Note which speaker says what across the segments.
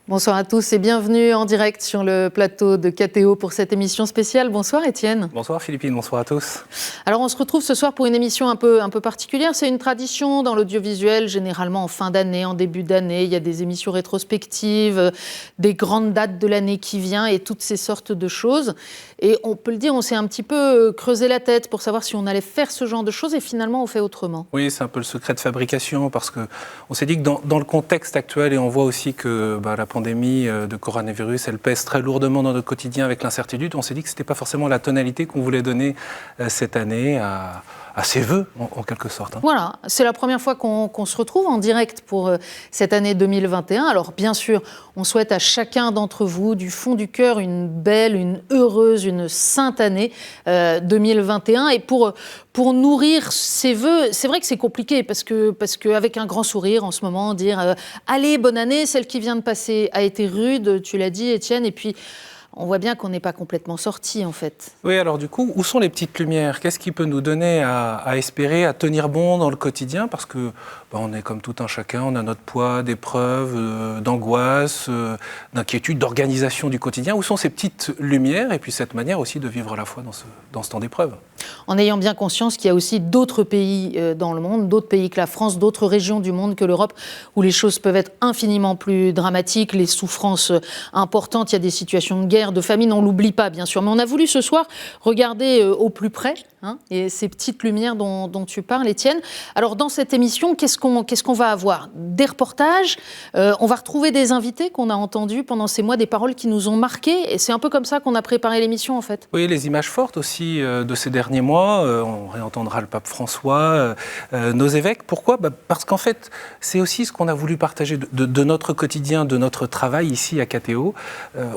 Speaker 1: Bonsoir à tous et bienvenue en direct sur le plateau de KTO pour cette émission spéciale. Bonsoir Étienne.
Speaker 2: Bonsoir Philippine, bonsoir à tous.
Speaker 1: Alors on se retrouve ce soir pour une émission un peu particulière. C'est une tradition dans l'audiovisuel, généralement en fin d'année, en début d'année. Il y a des émissions rétrospectives, des grandes dates de l'année qui vient et toutes ces sortes de choses. Et on peut le dire, on s'est un petit peu creusé la tête pour savoir si on allait faire ce genre de choses et finalement on fait autrement.
Speaker 2: Oui, c'est un peu le secret de fabrication parce qu'on s'est dit que dans le contexte actuel, et on voit aussi que la pandémie de coronavirus, elle pèse très lourdement dans notre quotidien avec l'incertitude, on s'est dit que ce n'était pas forcément la tonalité qu'on voulait donner cette année à ses vœux, en quelque sorte.
Speaker 1: Voilà, c'est la première fois qu'on se retrouve en direct pour cette année 2021. Alors bien sûr, on souhaite à chacun d'entre vous, du fond du cœur, une belle, une heureuse, une sainte année 2021. Et pour nourrir ces vœux, c'est vrai que c'est compliqué parce que avec un grand sourire en ce moment, dire allez, bonne année, celle qui vient de passer a été rude, tu l'as dit Étienne, et puis on voit bien qu'on n'est pas complètement sorti, en fait.
Speaker 2: Oui, alors du coup, où sont les petites lumières ? Qu'est-ce qui peut nous donner à espérer, à tenir bon dans le quotidien ? Parce que on est comme tout un chacun, on a notre poids d'épreuves, d'angoisse, d'inquiétude, d'organisation du quotidien. Où sont ces petites lumières et puis cette manière aussi de vivre la foi dans ce temps d'épreuve ?
Speaker 1: En ayant bien conscience qu'il y a aussi d'autres pays dans le monde, d'autres pays que la France, d'autres régions du monde que l'Europe, où les choses peuvent être infiniment plus dramatiques, les souffrances importantes, il y a des situations de guerre, de famine, on ne l'oublie pas bien sûr. Mais on a voulu ce soir regarder au plus près et ces petites lumières dont tu parles, Étienne. Alors dans cette émission, qu'est-ce qu'on va avoir ? Des reportages, on va retrouver des invités qu'on a entendus pendant ces mois, des paroles qui nous ont marqués, et c'est un peu comme ça qu'on a préparé l'émission en fait.
Speaker 2: Oui, les images fortes aussi de ces derniers mois, on réentendra le pape François, nos évêques. Pourquoi ? Parce qu'en fait, c'est aussi ce qu'on a voulu partager de notre quotidien, de notre travail ici à KTO.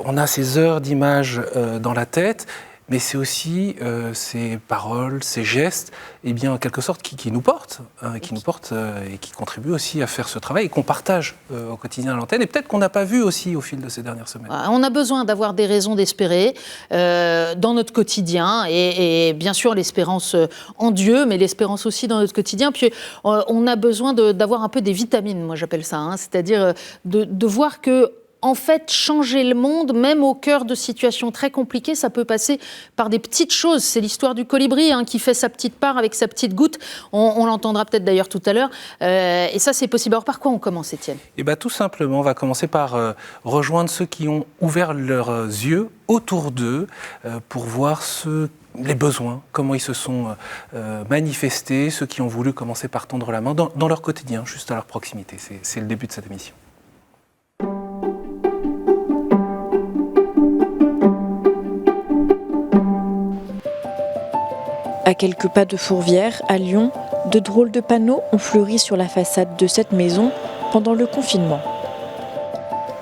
Speaker 2: On a ces heures d'images dans la tête, mais c'est aussi ces paroles, ces gestes, eh bien, en quelque sorte, qui nous portent, et qui contribuent aussi à faire ce travail et qu'on partage au quotidien à l'antenne. Et peut-être qu'on n'a pas vu aussi au fil de ces dernières semaines.
Speaker 1: On a besoin d'avoir des raisons d'espérer dans notre quotidien et bien sûr l'espérance en Dieu, mais l'espérance aussi dans notre quotidien. Puis on a besoin d'avoir un peu des vitamines, moi j'appelle ça, c'est-à-dire de voir que en fait, changer le monde, même au cœur de situations très compliquées, ça peut passer par des petites choses. C'est l'histoire du colibri qui fait sa petite part avec sa petite goutte. On l'entendra peut-être d'ailleurs tout à l'heure. Et ça, c'est possible. Alors, par quoi on commence, Étienne ?
Speaker 2: Tout simplement, on va commencer par rejoindre ceux qui ont ouvert leurs yeux autour d'eux pour voir les besoins, comment ils se sont manifestés, ceux qui ont voulu commencer par tendre la main dans leur quotidien, juste à leur proximité. C'est le début de cette émission.
Speaker 3: À quelques pas de Fourvière, à Lyon, de drôles de panneaux ont fleuri sur la façade de cette maison pendant le confinement.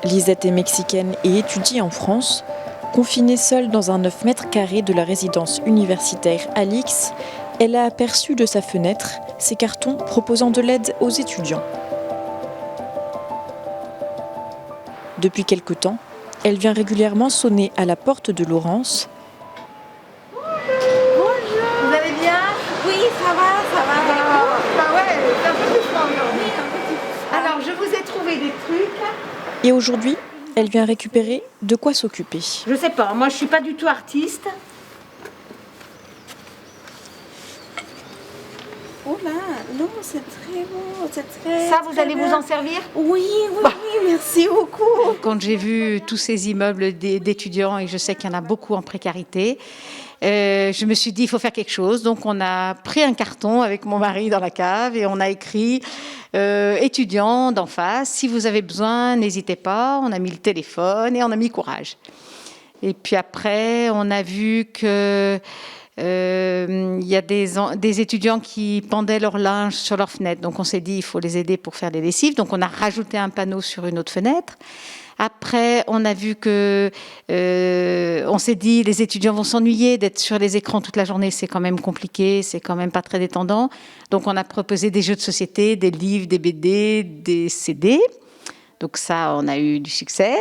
Speaker 3: Lisette est mexicaine et étudie en France. Confinée seule dans un 9 mètres carrés de la résidence universitaire Alix, elle a aperçu de sa fenêtre ces cartons proposant de l'aide aux étudiants. Depuis quelque temps, elle vient régulièrement sonner à la porte de Laurence.
Speaker 4: Alors, je vous ai trouvé des trucs.
Speaker 3: Et aujourd'hui, elle vient récupérer de quoi s'occuper.
Speaker 4: Je sais pas, moi je suis pas du tout artiste. Oh là, non, c'est très beau, c'est très... Ça, vous allez vous en servir ?
Speaker 5: Oui,
Speaker 4: merci beaucoup.
Speaker 5: Quand j'ai vu tous ces immeubles d'étudiants, et je sais qu'il y en a beaucoup en précarité, je me suis dit, il faut faire quelque chose. Donc, on a pris un carton avec mon mari dans la cave et on a écrit étudiants d'en face, si vous avez besoin, n'hésitez pas. On a mis le téléphone et on a mis courage. Et puis après, on a vu que il y a des étudiants qui pendaient leur linge sur leur fenêtre. Donc, on s'est dit, il faut les aider pour faire des lessives. Donc, on a rajouté un panneau sur une autre fenêtre. Après, on a vu que, on s'est dit, les étudiants vont s'ennuyer d'être sur les écrans toute la journée, c'est quand même compliqué, c'est quand même pas très détendant. Donc, on a proposé des jeux de société, des livres, des BD, des CD. Donc ça, on a eu du succès.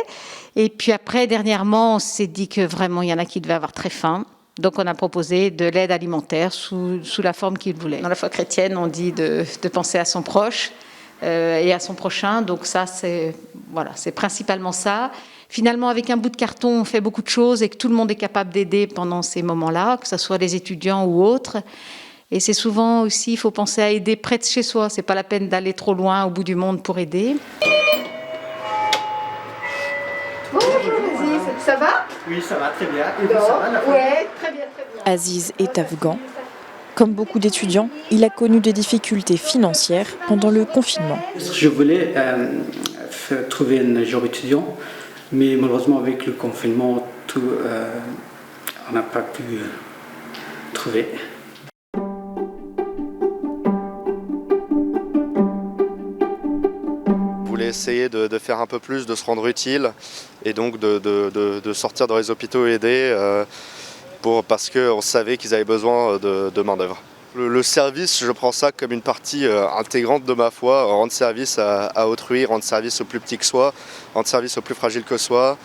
Speaker 5: Et puis après, dernièrement, on s'est dit que vraiment, il y en a qui devaient avoir très faim. Donc, on a proposé de l'aide alimentaire sous la forme qu'ils voulaient. Dans la foi chrétienne, on dit de penser à son proche. et à son prochain. Donc ça, c'est principalement ça. Finalement, avec un bout de carton, on fait beaucoup de choses et que tout le monde est capable d'aider pendant ces moments-là, que ce soit les étudiants ou autres. Et c'est souvent aussi, il faut penser à aider près de chez soi. C'est pas la peine d'aller trop loin au bout du monde pour aider.
Speaker 6: Bonjour Aziz, ça va?
Speaker 7: Oui, ça va très bien. Et vous, ça va, la famille?
Speaker 6: Ouais, très bien, très bien.
Speaker 3: Aziz est afghan. Comme beaucoup d'étudiants, il a connu des difficultés financières pendant le confinement.
Speaker 7: Je voulais trouver un job étudiant, mais malheureusement avec le confinement, on n'a pas pu trouver.
Speaker 8: On voulait essayer de faire un peu plus, de se rendre utile et donc de sortir dans les hôpitaux et aider parce qu'on savait qu'ils avaient besoin de main-d'œuvre. Le service, je prends ça comme une partie intégrante de ma foi, rendre service à autrui, rendre service au plus petit que soi, rendre service au plus fragile que soi,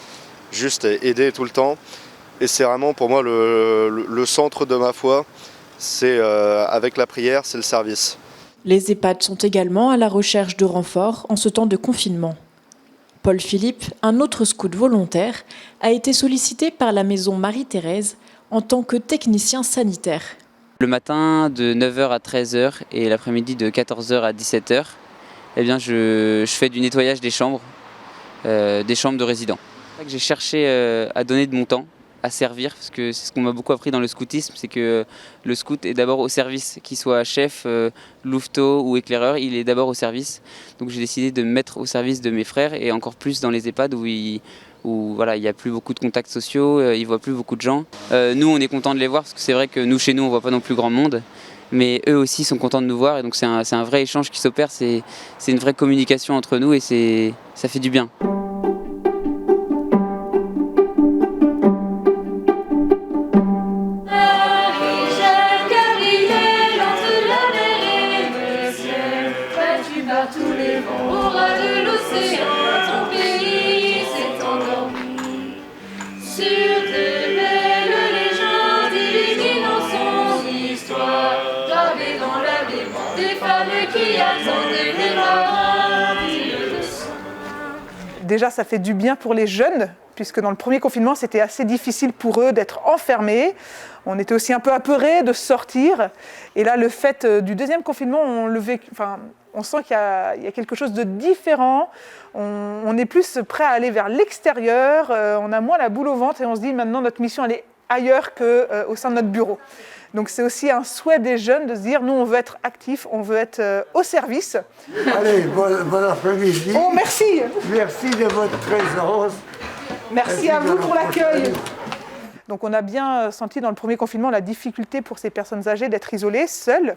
Speaker 8: juste aider tout le temps. Et c'est vraiment pour moi le centre de ma foi, c'est avec la prière, c'est le service.
Speaker 3: Les EHPAD sont également à la recherche de renforts en ce temps de confinement. Paul Philippe, un autre scout volontaire, a été sollicité par la maison Marie-Thérèse en tant que technicien sanitaire.
Speaker 9: Le matin de 9h à 13h et l'après-midi de 14h à 17h, eh bien je fais du nettoyage des chambres de résidents. J'ai cherché à donner de mon temps, à servir, parce que c'est ce qu'on m'a beaucoup appris dans le scoutisme, c'est que le scout est d'abord au service, qu'il soit chef, louveteau ou éclaireur, il est d'abord au service. Donc j'ai décidé de me mettre au service de mes frères et encore plus dans les EHPAD où voilà, il n'y a plus beaucoup de contacts sociaux, ils ne voient plus beaucoup de gens. Nous, on est contents de les voir, parce que c'est vrai que nous, chez nous, on ne voit pas non plus grand monde. Mais eux aussi sont contents de nous voir, et donc c'est un vrai échange qui s'opère, c'est une vraie communication entre nous, et ça fait du bien.
Speaker 6: Déjà, ça fait du bien pour les jeunes, puisque dans le premier confinement, c'était assez difficile pour eux d'être enfermés. On était aussi un peu apeurés de sortir. Et là, le fait du deuxième confinement, on sent qu'il y a quelque chose de différent. On est plus prêt à aller vers l'extérieur. On a moins la boule au ventre et on se dit maintenant, notre mission, elle est ailleurs qu'au sein de notre bureau. Donc c'est aussi un souhait des jeunes de se dire, nous on veut être actifs, on veut être au service.
Speaker 10: Allez, bon après-midi.
Speaker 6: Oh, merci.
Speaker 10: Merci de votre présence.
Speaker 6: Merci à vous pour l'accueil. Donc on a bien senti dans le premier confinement la difficulté pour ces personnes âgées d'être isolées, seules.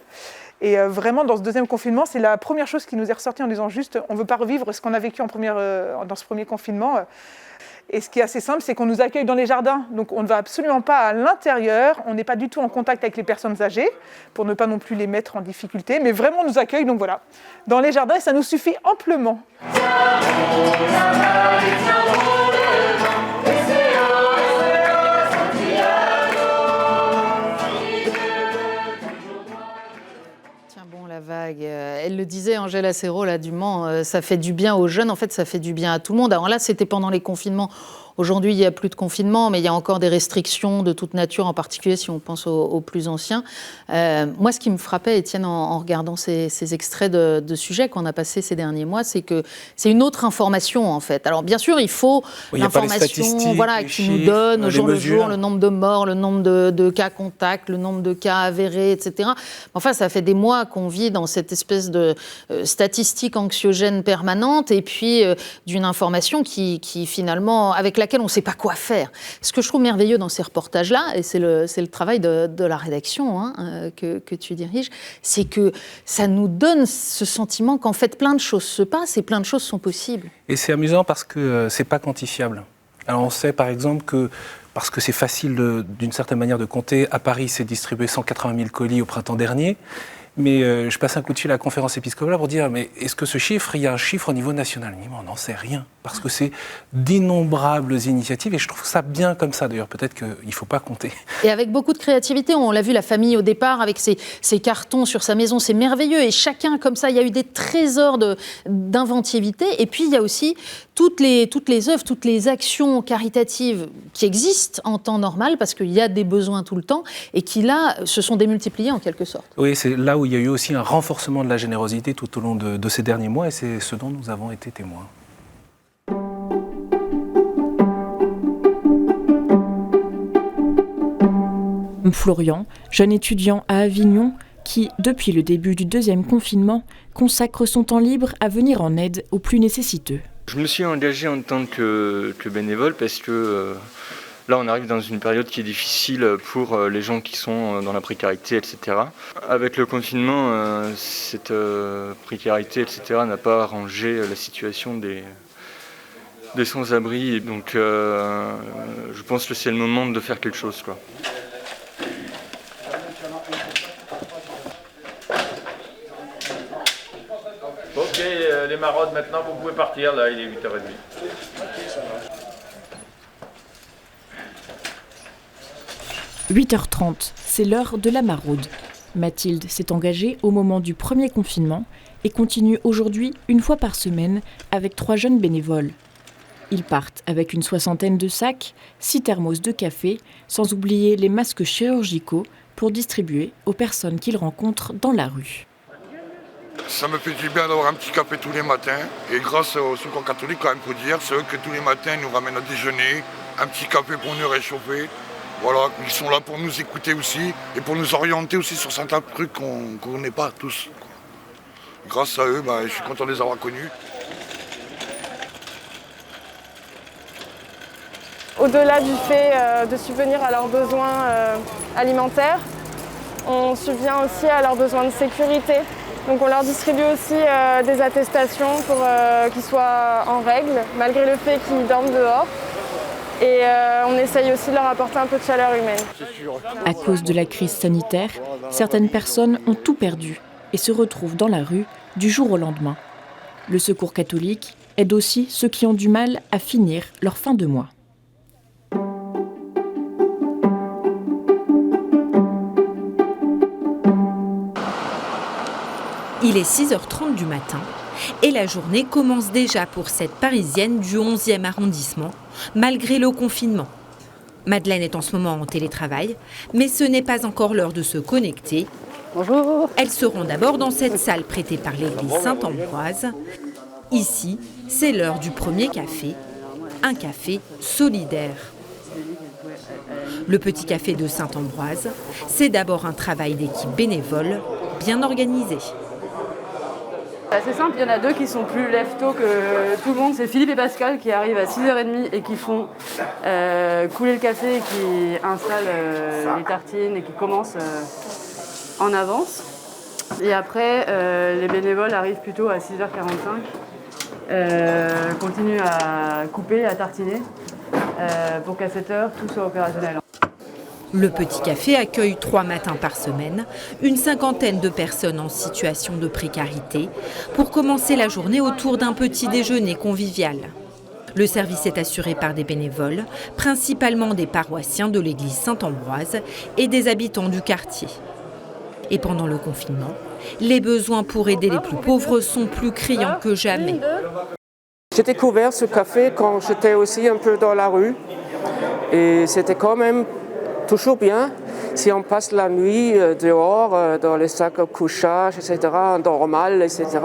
Speaker 6: Et vraiment dans ce deuxième confinement, c'est la première chose qui nous est ressortie en disant juste, on ne veut pas revivre ce qu'on a vécu dans ce premier confinement. Et ce qui est assez simple, c'est qu'on nous accueille dans les jardins. Donc on ne va absolument pas à l'intérieur, on n'est pas du tout en contact avec les personnes âgées, pour ne pas non plus les mettre en difficulté, mais vraiment on nous accueille, donc voilà, dans les jardins, et ça nous suffit amplement.
Speaker 1: La vague, elle le disait, Angèle Acero, là, du Mans, ça fait du bien aux jeunes, en fait, ça fait du bien à tout le monde. Alors là, c'était pendant les confinements. Aujourd'hui, il n'y a plus de confinement, mais il y a encore des restrictions de toute nature, en particulier si on pense aux plus anciens. Moi, ce qui me frappait, Étienne, en regardant ces extraits de sujets qu'on a passés ces derniers mois, c'est que c'est une autre information, en fait. Alors, bien sûr, il faut l'information qui nous donne au jour le jour le nombre de morts, le nombre de cas contacts, le nombre de cas avérés, etc. Enfin, ça fait des mois qu'on vit dans cette espèce de statistique anxiogène permanente et puis d'une information qui finalement, avec laquelle on ne sait pas quoi faire. Ce que je trouve merveilleux dans ces reportages-là, et c'est le travail de la rédaction que tu diriges, c'est que ça nous donne ce sentiment qu'en fait plein de choses se passent et plein de choses sont possibles.
Speaker 2: Et c'est amusant parce que c'est pas quantifiable. Alors on sait par exemple que, parce que c'est facile d'une certaine manière de compter, à Paris s'est distribué 180 000 colis au printemps dernier. Mais je passe un coup de fil à la conférence épiscopale pour dire, mais est-ce que ce chiffre, il y a un chiffre au niveau national? Mais on n'en sait rien, parce que c'est d'innombrables initiatives, et je trouve ça bien comme ça. D'ailleurs, peut-être qu'il ne faut pas compter.
Speaker 1: Et avec beaucoup de créativité, on l'a vu, la famille au départ, avec ses cartons sur sa maison, c'est merveilleux. Et chacun, comme ça, il y a eu des trésors d'inventivité. Et puis, il y a aussi toutes les œuvres, toutes les actions caritatives qui existent en temps normal, parce qu'il y a des besoins tout le temps, et qui, là, se sont démultipliés en quelque sorte.
Speaker 2: Oui, c'est là où il y a eu aussi un renforcement de la générosité tout au long de ces derniers mois, et c'est ce dont nous avons été témoins.
Speaker 3: Florian, jeune étudiant à Avignon, qui, depuis le début du deuxième confinement, consacre son temps libre à venir en aide aux plus nécessiteux.
Speaker 11: Je me suis engagé en tant que bénévole parce que là on arrive dans une période qui est difficile pour les gens qui sont dans la précarité, etc. Avec le confinement, cette précarité, etc. n'a pas arrangé la situation des sans-abri. Donc je pense que c'est le moment de faire quelque chose, quoi.
Speaker 12: Ok, les maraudes, maintenant vous pouvez partir, là il est 8h30.
Speaker 3: 8h30, c'est l'heure de la maraude. Mathilde s'est engagée au moment du premier confinement et continue aujourd'hui une fois par semaine avec 3 jeunes bénévoles. Ils partent avec une 60aine de sacs, 6 thermos de café, sans oublier les masques chirurgicaux pour distribuer aux personnes qu'ils rencontrent dans la rue.
Speaker 13: Ça me fait du bien d'avoir un petit café tous les matins. Et grâce au Secours catholique, quand même, faut dire, c'est eux que tous les matins nous ramènent à déjeuner, un petit café pour nous réchauffer. Voilà, ils sont là pour nous écouter aussi et pour nous orienter aussi sur certains trucs qu'on n'est pas tous. Grâce à eux, je suis content de les avoir connus.
Speaker 14: Au-delà du fait de subvenir à leurs besoins alimentaires, on subvient aussi à leurs besoins de sécurité. Donc on leur distribue aussi des attestations pour qu'ils soient en règle, malgré le fait qu'ils dorment dehors. Et on essaye aussi de leur apporter un peu de chaleur humaine.
Speaker 3: À cause de la crise sanitaire, certaines personnes ont tout perdu et se retrouvent dans la rue du jour au lendemain. Le Secours catholique aide aussi ceux qui ont du mal à finir leur fin de mois.
Speaker 15: Il est 6h30 du matin et la journée commence déjà pour cette Parisienne du 11e arrondissement, malgré le confinement. Madeleine est en ce moment en télétravail, mais ce n'est pas encore l'heure de se connecter. Bonjour. Elle se rend d'abord dans cette salle prêtée par l'église Saint-Ambroise. Ici, c'est l'heure du premier café, un café solidaire. Le petit café de Saint-Ambroise, c'est d'abord un travail d'équipe bénévole bien organisé.
Speaker 16: C'est assez simple, il y en a 2 qui sont plus lève-tôt que tout le monde. C'est Philippe et Pascal qui arrivent à 6h30 et qui font couler le café, qui installent les tartines et qui commencent en avance. Et après, les bénévoles arrivent plutôt à 6h45, continuent à couper, à tartiner, pour qu'à 7h, tout soit opérationnel.
Speaker 15: Le petit café accueille 3 matins par semaine, une 50aine de personnes en situation de précarité, pour commencer la journée autour d'un petit déjeuner convivial. Le service est assuré par des bénévoles, principalement des paroissiens de l'église Saint-Ambroise et des habitants du quartier. Et pendant le confinement, les besoins pour aider les plus pauvres sont plus criants que jamais.
Speaker 17: J'ai découvert ce café quand j'étais aussi un peu dans la rue et c'était quand même toujours bien si on passe la nuit dehors, dans les sacs au couchage, etc., normal, etc.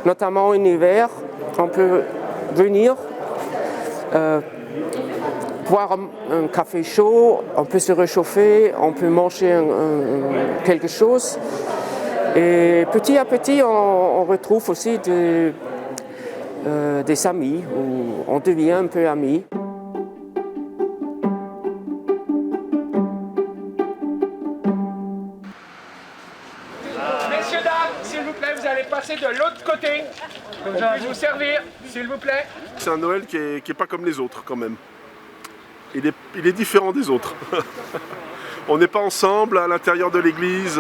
Speaker 17: Notamment en hiver, on peut venir boire un café chaud, on peut se réchauffer, on peut manger quelque chose. Et petit à petit, on retrouve aussi des amis, où on devient un peu amis.
Speaker 12: Messieurs, dames, s'il vous plaît, vous allez passer de l'autre côté. On peut vous servir, s'il vous plaît.
Speaker 18: C'est un Noël qui est pas comme les autres quand même. Il est différent des autres. On n'est pas ensemble à l'intérieur de l'église.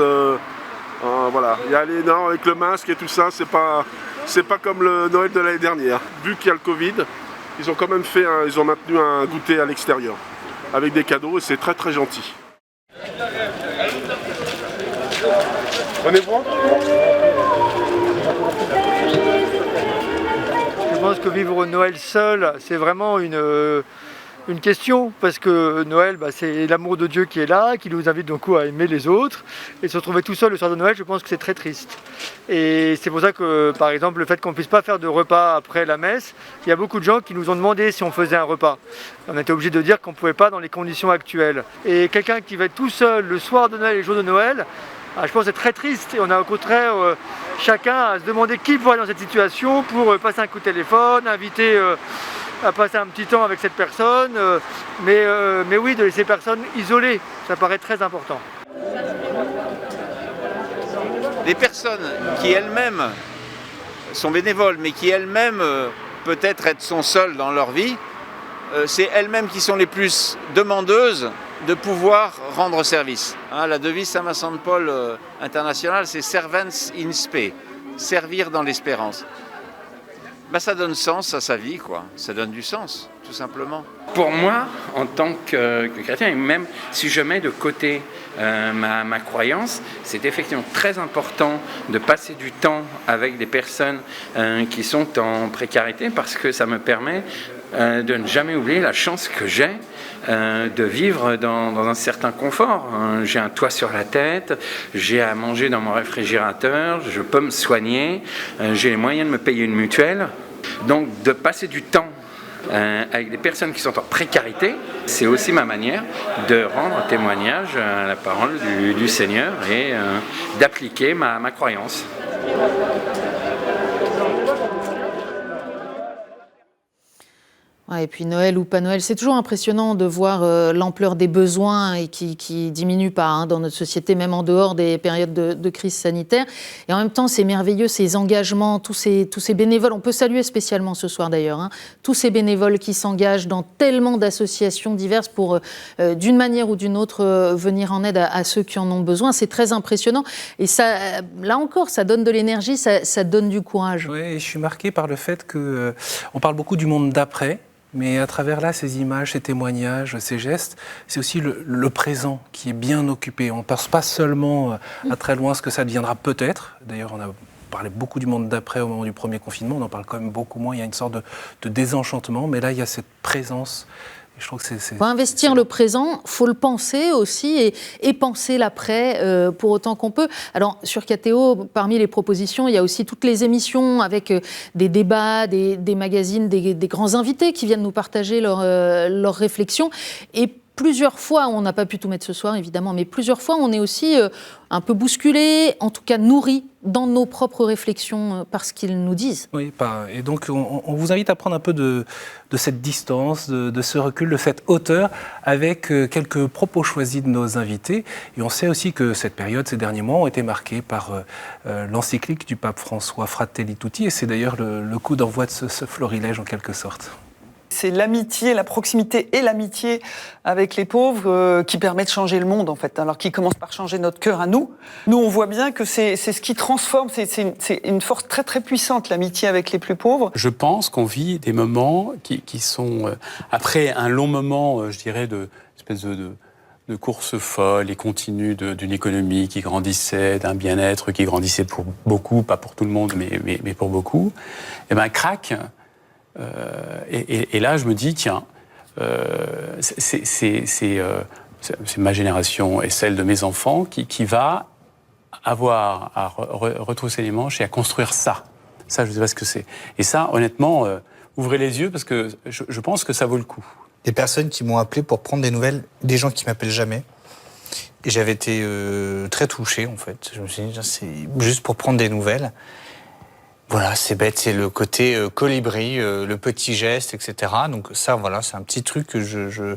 Speaker 18: Voilà, y aller non, avec le masque et tout ça, c'est pas comme le Noël de l'année dernière. Vu qu'il y a le Covid, ils ont quand même ils ont maintenu un goûter à l'extérieur avec des cadeaux et c'est très très gentil. Prenez bon.
Speaker 19: Je pense que vivre Noël seul, c'est vraiment une question, parce que Noël, c'est l'amour de Dieu qui est là, qui nous invite donc à aimer les autres. Et se retrouver tout seul le soir de Noël, je pense que c'est très triste. Et c'est pour ça que, par exemple, le fait qu'on ne puisse pas faire de repas après la messe, il y a beaucoup de gens qui nous ont demandé si on faisait un repas. On était obligé de dire qu'on ne pouvait pas dans les conditions actuelles. Et quelqu'un qui va être tout seul le soir de Noël et le jour de Noël, je pense que c'est très triste. Et on a au contraire chacun à se demander qui pourrait être dans cette situation pour passer un coup de téléphone, inviter à passer un petit temps avec cette personne. Mais oui, de laisser personne isolée, ça paraît très important.
Speaker 20: Des personnes qui elles-mêmes sont bénévoles, mais qui elles-mêmes peut-être sont seules dans leur vie, c'est elles-mêmes qui sont les plus demandeuses de pouvoir rendre service. La devise Saint-Vincent de Paul internationale, c'est Servants in Spe, servir dans l'espérance. Ça donne sens à sa vie, quoi. Ça donne du sens, tout simplement.
Speaker 21: Pour moi, en tant que chrétien, et même si je mets de côté ma croyance, c'est effectivement très important de passer du temps avec des personnes qui sont en précarité, parce que ça me permet de ne jamais oublier la chance que j'ai de vivre dans un certain confort. J'ai un toit sur la tête, j'ai à manger dans mon réfrigérateur, je peux me soigner, j'ai les moyens de me payer une mutuelle. Donc de passer du temps avec des personnes qui sont en précarité, c'est aussi ma manière de rendre témoignage à la parole du Seigneur et d'appliquer ma croyance.
Speaker 1: Ouais, et puis Noël ou pas Noël, c'est toujours impressionnant de voir l'ampleur des besoins et qui diminue pas dans notre société, même en dehors des périodes de crise sanitaire. Et en même temps, c'est merveilleux, ces engagements, tous ces bénévoles. On peut saluer spécialement ce soir d'ailleurs, tous ces bénévoles qui s'engagent dans tellement d'associations diverses pour, d'une manière ou d'une autre, venir en aide à ceux qui en ont besoin. C'est très impressionnant. Et ça, là encore, ça donne de l'énergie, ça donne du courage.
Speaker 2: Oui, je suis marqué par le fait qu'on parle beaucoup du monde d'après. Mais à travers là, ces images, ces témoignages, ces gestes, c'est aussi le présent qui est bien occupé. On ne pense pas seulement à très loin ce que ça deviendra peut-être. D'ailleurs, on a parlé beaucoup du monde d'après au moment du premier confinement. On en parle quand même beaucoup moins. Il y a une sorte de désenchantement. Mais là, il y a cette présence. Et je trouve que
Speaker 1: faut investir le présent, il faut le penser aussi et penser l'après pour autant qu'on peut. Alors sur KTO, parmi les propositions, il y a aussi toutes les émissions avec des débats, des magazines, des grands invités qui viennent nous partager leurs réflexions. Et plusieurs fois, on n'a pas pu tout mettre ce soir évidemment, mais plusieurs fois on est aussi un peu bousculé, en tout cas nourri dans nos propres réflexions par ce qu'ils nous disent.
Speaker 2: Oui, et donc on vous invite à prendre un peu de cette distance, de ce recul, de cette hauteur, avec quelques propos choisis de nos invités. Et on sait aussi que cette période, ces derniers mois, ont été marqués par l'encyclique du pape François Fratelli Tutti, et c'est d'ailleurs le coup d'envoi de ce florilège en quelque sorte.
Speaker 22: C'est l'amitié, la proximité et l'amitié avec les pauvres qui permet de changer le monde, en fait. Alors, qui commence par changer notre cœur à nous. Nous, on voit bien que c'est ce qui transforme, c'est une force très, très puissante, l'amitié avec les plus pauvres.
Speaker 23: Je pense qu'on vit des moments qui sont, après un long moment, je dirais, espèce de course folle et continue d'une économie qui grandissait, d'un bien-être qui grandissait pour beaucoup, pas pour tout le monde, mais pour beaucoup, et ben craque. Et là, je me dis, tiens, c'est ma génération et celle de mes enfants qui va avoir à retrousser les manches et à construire ça. Ça, je ne sais pas ce que c'est. Et ça, honnêtement, ouvrez les yeux parce que je pense que ça vaut le coup.
Speaker 24: Des personnes qui m'ont appelé pour prendre des nouvelles, des gens qui m'appellent jamais. Et j'avais été très touché, en fait. Je me suis dit, c'est juste pour prendre des nouvelles. Voilà, c'est bête, c'est le côté colibri, le petit geste, etc. Donc ça, voilà, c'est un petit truc que je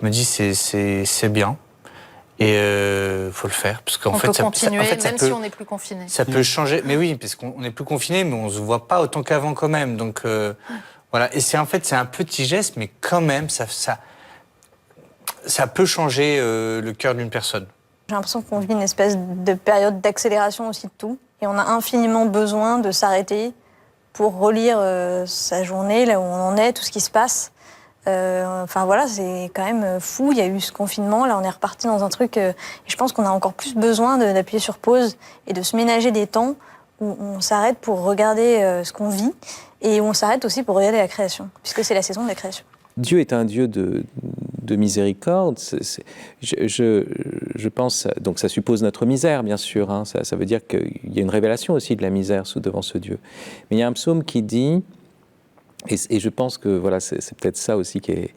Speaker 24: me dis, c'est bien. Et faut le faire, parce qu'en fait,
Speaker 1: on peut continuer, même si on n'est plus confiné.
Speaker 24: Ça peut changer, mais oui, parce qu'on n'est plus confiné, mais on se voit pas autant qu'avant quand même. Donc voilà, et c'est un petit geste, mais quand même, ça peut changer le cœur d'une personne.
Speaker 4: J'ai l'impression qu'on vit une espèce de période d'accélération aussi de tout. Et on a infiniment besoin de s'arrêter pour relire sa journée, là où on en est, tout ce qui se passe. Enfin voilà, c'est quand même fou. Il y a eu ce confinement, là on est reparti dans un truc. Et je pense qu'on a encore plus besoin d'appuyer sur pause et de se ménager des temps où on s'arrête pour regarder ce qu'on vit et où on s'arrête aussi pour regarder la création, puisque c'est la saison de la création.
Speaker 5: Dieu est un Dieu de miséricorde. Je pense, donc ça suppose notre misère, bien sûr. Hein, ça veut dire qu'il y a une révélation aussi de la misère devant ce Dieu. Mais il y a un psaume qui dit, et je pense que voilà, c'est peut-être ça aussi qui est...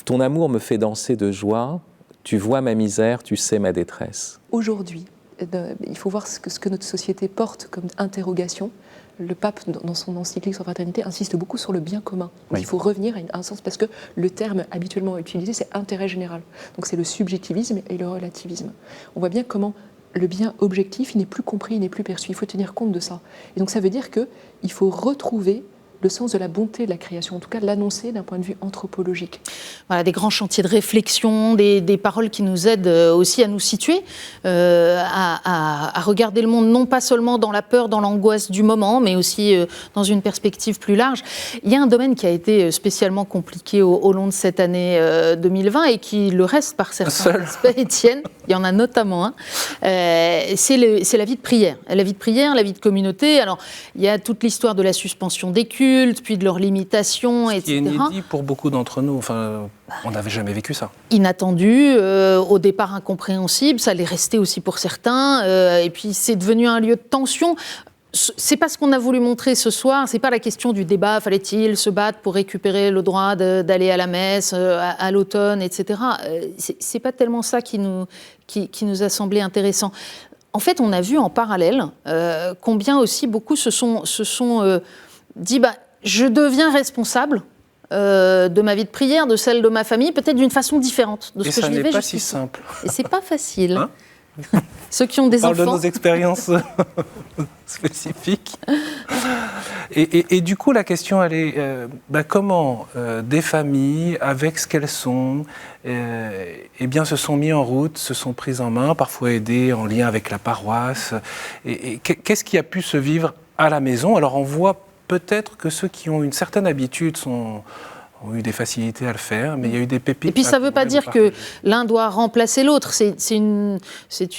Speaker 5: ton amour me fait danser de joie, tu vois ma misère, tu sais ma détresse.
Speaker 7: Aujourd'hui, il faut voir ce que notre société porte comme interrogation. Le pape, dans son encyclique sur la fraternité, insiste beaucoup sur le bien commun. Oui. Il faut revenir à un sens, parce que le terme habituellement utilisé, c'est intérêt général. Donc c'est le subjectivisme et le relativisme. On voit bien comment le bien objectif, il n'est plus compris, il n'est plus perçu. Il faut tenir compte de ça. Et donc ça veut dire qu'il faut retrouver le sens de la bonté de la création, en tout cas l'annoncer d'un point de vue anthropologique.
Speaker 1: Voilà, des grands chantiers de réflexion, des paroles qui nous aident aussi à nous situer, à regarder le monde non pas seulement dans la peur, dans l'angoisse du moment, mais aussi dans une perspective plus large. Il y a un domaine qui a été spécialement compliqué au long de cette année 2020 et qui le reste par certains aspects, Étienne, il y en a notamment un, c'est la vie de prière. La vie de prière, la vie de communauté. Alors, il y a toute l'histoire de la suspension des cultes, puis de leurs limitations, etc.
Speaker 2: Ce qui est inédit pour beaucoup d'entre nous. Enfin, on n'avait jamais vécu ça.
Speaker 1: Inattendu, au départ incompréhensible, ça l'est resté aussi pour certains. Et puis c'est devenu un lieu de tension. C'est pas ce qu'on a voulu montrer ce soir. C'est pas la question du débat. Fallait-il se battre pour récupérer le droit d'aller à la messe à l'automne, etc. C'est pas tellement ça qui nous a semblé intéressant. En fait, on a vu en parallèle combien aussi beaucoup se sont dit je deviens responsable de ma vie de prière, de celle de ma famille, peut-être d'une façon différente de ce que je vivais.
Speaker 2: Et ça n'est pas si simple.
Speaker 1: Et c'est pas facile. Hein? Ceux qui ont des enfants.
Speaker 2: On parle de nos expériences spécifiques. Et du coup, la question, elle est comment des familles, avec ce qu'elles sont, se sont mis en route, se sont prises en main, parfois aidées en lien avec la paroisse. Et qu'est-ce qui a pu se vivre à la maison? Alors, on voit peut-être que ceux qui ont une certaine habitude ont eu des facilités à le faire, mais il y a eu des pépites.
Speaker 1: Et puis ça ne veut pas dire que l'un doit remplacer l'autre. C'est une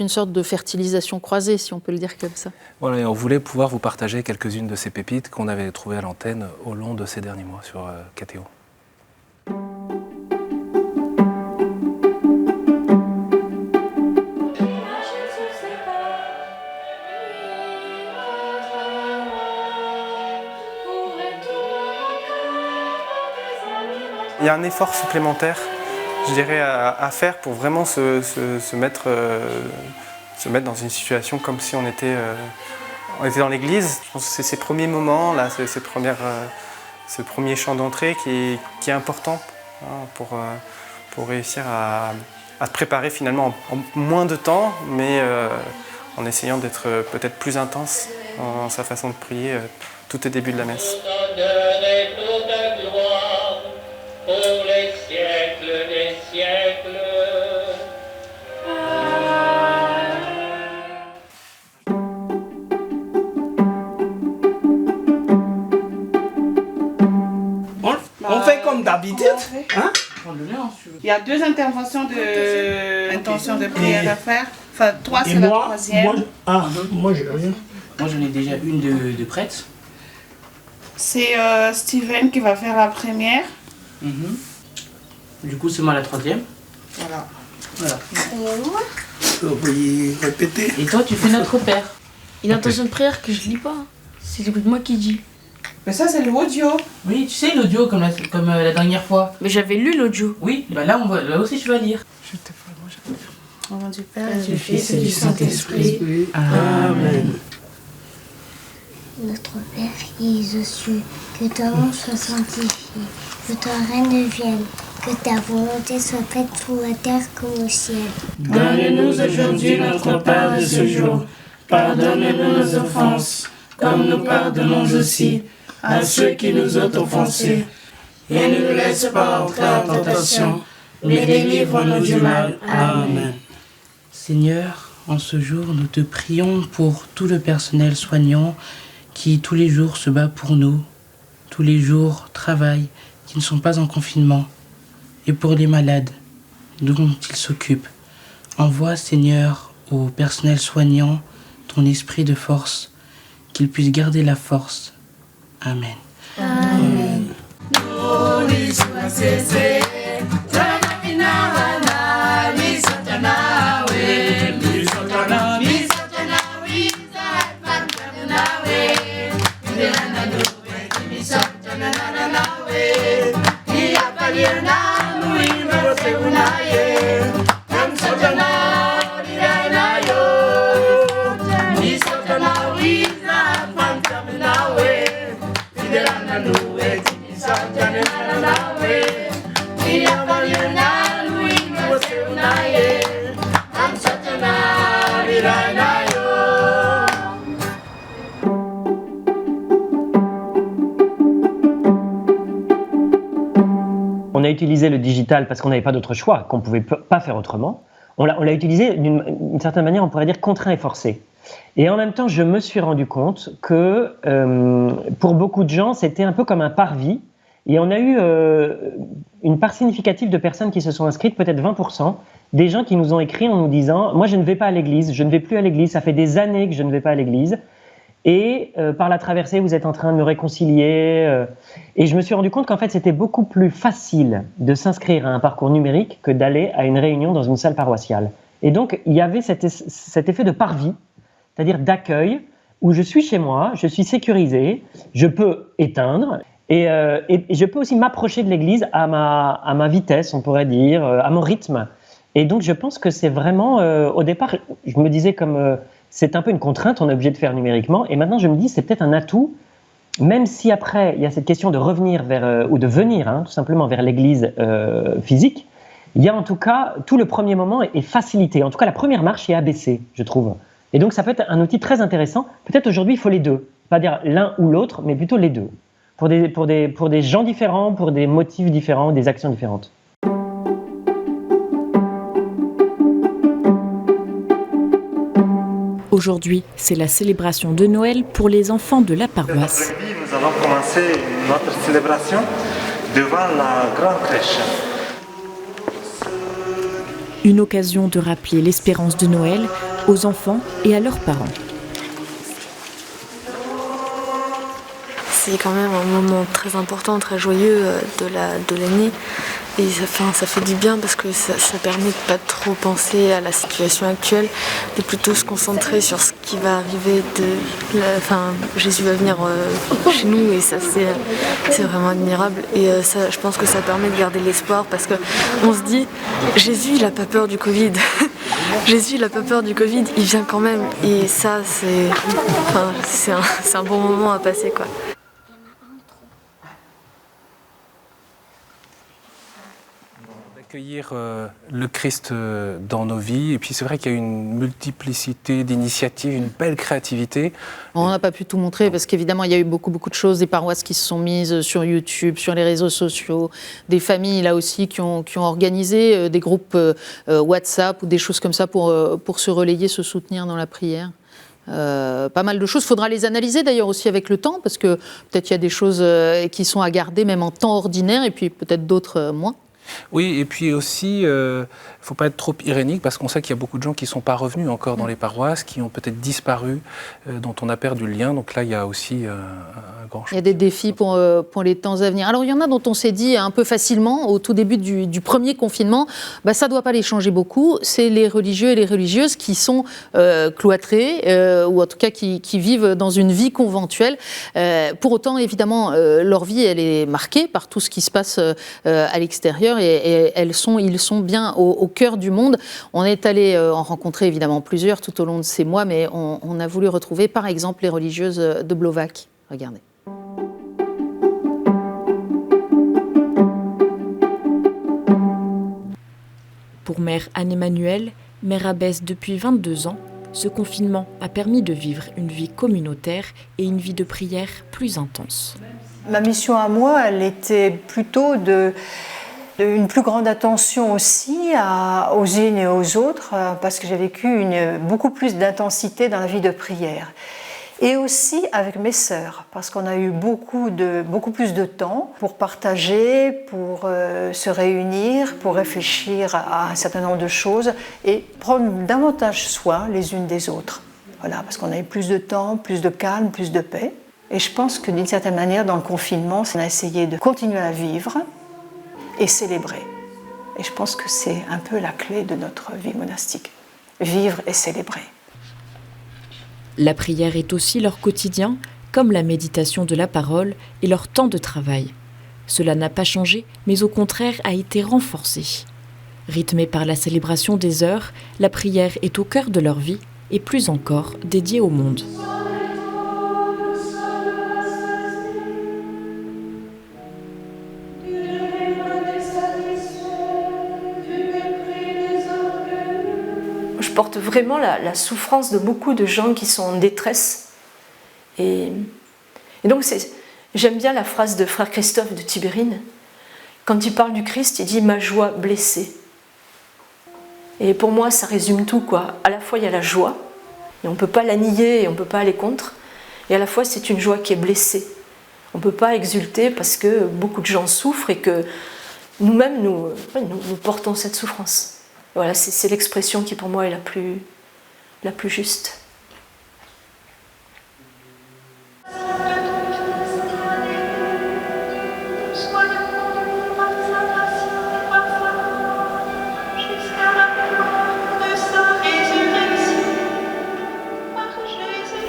Speaker 1: sorte de fertilisation croisée, si on peut le dire comme ça.
Speaker 2: Voilà, et on voulait pouvoir vous partager quelques-unes de ces pépites qu'on avait trouvées à l'antenne au long de ces derniers mois sur KTO.
Speaker 8: Il y a un effort supplémentaire, je dirais, à faire pour vraiment se mettre dans une situation comme si on était dans l'église. Je pense que c'est ces premiers moments, là, ce premier chant d'entrée qui est important pour réussir à se préparer finalement en moins de temps, mais en essayant d'être peut-être plus intense dans sa façon de prier tout au début de la messe.
Speaker 25: Pour les siècles des siècles.
Speaker 26: On fait comme d'habitude. Hein? Il y a 2 interventions d'intention de prière à faire. Enfin, 3, c'est la 3e.
Speaker 27: Moi, j'ai rien. Moi, j'en ai déjà une de prête.
Speaker 26: C'est Steven qui va faire la première.
Speaker 27: Du coup, c'est moi la 3e.
Speaker 26: Voilà.
Speaker 27: Et moi? Vous pouvez répéter.
Speaker 28: Et toi, tu fais Notre Père. Une intention de prière que je lis pas. C'est moi qui dis.
Speaker 26: Mais ça, c'est l'audio.
Speaker 28: Oui, tu sais, l'audio, comme la dernière fois. Mais j'avais lu l'audio. Oui, bah là aussi, tu vas lire.
Speaker 26: Je te ferai, moi, je vais faire. Au nom du Père,
Speaker 28: du Fils et du Saint-Esprit.
Speaker 27: Amen.
Speaker 29: Notre Père qui es aux cieux, que ton nom soit sanctifié, que ton règne vienne, que ta volonté soit faite sur la terre comme au ciel.
Speaker 27: Donne-nous aujourd'hui notre pain de ce jour. Pardonne-nous nos offenses, comme nous pardonnons aussi à ceux qui nous ont offensés. Et ne nous laisse pas entrer en tentation, mais délivre-nous du mal. Amen. Seigneur, en ce jour, nous te prions pour tout le personnel soignant qui tous les jours se bat pour nous, tous les jours travaille, qui ne sont pas en confinement, et pour les malades dont ils s'occupent. Envoie, Seigneur, au personnel soignant ton esprit de force, qu'il puisse garder la force. Amen.
Speaker 29: Amen.
Speaker 3: On a utilisé le digital parce qu'on n'avait pas d'autre choix, qu'on ne pouvait pas faire autrement. On l'a utilisé d'une certaine manière, on pourrait dire contraint et forcé. Et en même temps, je me suis rendu compte que pour beaucoup de gens, c'était un peu comme un parvis. Et on a eu une part significative de personnes qui se sont inscrites, peut-être 20%, des gens qui nous ont écrit en nous disant « Moi, je ne vais pas à l'église, je ne vais plus à l'église, ça fait des années que je ne vais pas à l'église. » Et par la traversée, vous êtes en train de me réconcilier. Et je me suis rendu compte qu'en fait, c'était beaucoup plus facile de s'inscrire à un parcours numérique que d'aller à une réunion dans une salle paroissiale. Et donc, il y avait cet effet de parvis, c'est-à-dire d'accueil, où je suis chez moi, je suis sécurisé, je peux éteindre, et je peux aussi m'approcher de l'église à ma vitesse, on pourrait dire, à mon rythme. Et donc, je pense que c'est vraiment, au départ, je me disais comme... c'est un peu une contrainte, on est obligé de faire numériquement. Et maintenant, je me dis, c'est peut-être un atout, même si après, il y a cette question de revenir vers, ou de venir, tout simplement, vers l'église physique. Il y a en tout cas, tout le premier moment est facilité. En tout cas, la première marche est abaissée, je trouve. Et donc, ça peut être un outil très intéressant. Peut-être aujourd'hui, il faut les deux. Pas dire l'un ou l'autre, mais plutôt les deux. Pour des gens différents, pour des motifs différents, des actions différentes.
Speaker 6: Aujourd'hui, c'est la célébration de Noël pour les enfants de la paroisse.
Speaker 9: Nous allons commencer notre célébration devant la grande crèche.
Speaker 6: Une occasion de rappeler l'espérance de Noël aux enfants et à leurs parents.
Speaker 10: C'est quand même un moment très important, très joyeux de l'année. Et ça fait du bien parce que ça permet de ne pas trop penser à la situation actuelle, de plutôt se concentrer sur ce qui va arriver. Jésus va venir chez nous et ça c'est vraiment admirable. Et je pense que ça permet de garder l'espoir parce qu'on se dit, Jésus il n'a pas peur du Covid. Jésus il n'a pas peur du Covid, il vient quand même. Et ça c'est un bon moment à passer, quoi.
Speaker 2: Accueillir le Christ dans nos vies. Et puis c'est vrai qu'il y a une multiplicité d'initiatives, une belle créativité.
Speaker 1: On n'a pas pu tout montrer parce qu'évidemment, il y a eu beaucoup de choses, des paroisses qui se sont mises sur YouTube, sur les réseaux sociaux, des familles là aussi qui ont organisé des groupes WhatsApp ou des choses comme ça pour se relayer, se soutenir dans la prière. Pas mal de choses. Il faudra les analyser d'ailleurs aussi avec le temps parce que peut-être il y a des choses qui sont à garder même en temps ordinaire et puis peut-être d'autres moins.
Speaker 2: Oui, et puis aussi, il ne faut pas être trop irénique parce qu'on sait qu'il y a beaucoup de gens qui ne sont pas revenus encore dans les paroisses, qui ont peut-être disparu, dont on a perdu le lien. Donc là, il y a aussi un grand chose.
Speaker 1: Il y a des défis pour les temps à venir. Alors, il y en a dont on s'est dit un peu facilement, au tout début du premier confinement, ça ne doit pas les changer beaucoup. C'est les religieux et les religieuses qui sont cloîtrés, ou en tout cas qui vivent dans une vie conventuelle. Pour autant, évidemment, leur vie, elle est marquée par tout ce qui se passe à l'extérieur. Et ils sont bien au cœur du monde. On est allé en rencontrer évidemment plusieurs tout au long de ces mois, mais on a voulu retrouver par exemple les religieuses de Blovac. Regardez.
Speaker 6: Pour mère Anne-Emmanuelle, mère abbesse depuis 22 ans, ce confinement a permis de vivre une vie communautaire et une vie de prière plus intense.
Speaker 11: Ma mission à moi, elle était plutôt Une plus grande attention aussi aux unes et aux autres, parce que j'ai vécu beaucoup plus d'intensité dans la vie de prière. Et aussi avec mes sœurs, parce qu'on a eu beaucoup plus de temps pour partager, pour se réunir, pour réfléchir à un certain nombre de choses et prendre davantage soin les unes des autres. Voilà, parce qu'on a eu plus de temps, plus de calme, plus de paix. Et je pense que d'une certaine manière, dans le confinement, on a essayé de continuer à vivre et célébrer. Et je pense que c'est un peu la clé de notre vie monastique. Vivre et célébrer.
Speaker 6: La prière est aussi leur quotidien, comme la méditation de la parole et leur temps de travail. Cela n'a pas changé, mais au contraire a été renforcé. Rythmée par la célébration des heures, la prière est au cœur de leur vie et plus encore dédiée au monde.
Speaker 12: Je porte vraiment la souffrance de beaucoup de gens qui sont en détresse. Et donc, j'aime bien la phrase de frère Christophe de Tibérine. Quand il parle du Christ, il dit « ma joie blessée ». Et pour moi, ça résume tout, quoi. À la fois, il y a la joie, et on ne peut pas la nier, et on ne peut pas aller contre. Et à la fois, c'est une joie qui est blessée. On ne peut pas exulter parce que beaucoup de gens souffrent et que nous-mêmes, nous portons cette souffrance. Voilà, c'est l'expression qui pour moi est la plus juste.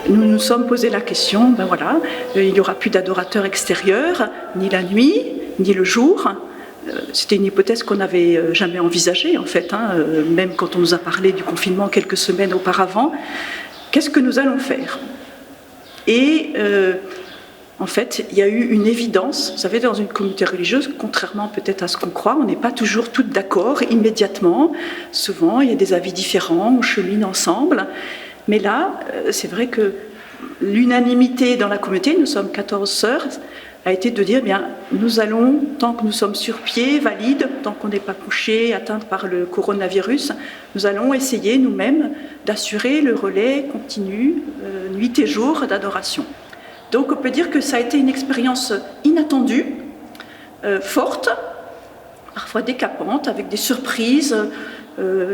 Speaker 13: Nous nous sommes posé la question, il n'y aura plus d'adorateurs extérieurs, ni la nuit, ni le jour. C'était une hypothèse qu'on n'avait jamais envisagée, en fait, même quand on nous a parlé du confinement quelques semaines auparavant. Qu'est-ce que nous allons faire ? Et en fait, il y a eu une évidence. Vous savez, dans une communauté religieuse, contrairement peut-être à ce qu'on croit, on n'est pas toujours toutes d'accord immédiatement. Souvent, il y a des avis différents, on chemine ensemble. Mais là, c'est vrai que l'unanimité dans la communauté, nous sommes 14 sœurs, a été de dire, nous allons, tant que nous sommes sur pied, valides, tant qu'on n'est pas couché, atteint par le coronavirus, nous allons essayer nous-mêmes d'assurer le relais continu, nuit et jour, d'adoration. Donc on peut dire que ça a été une expérience inattendue, forte, parfois décapante, avec des surprises.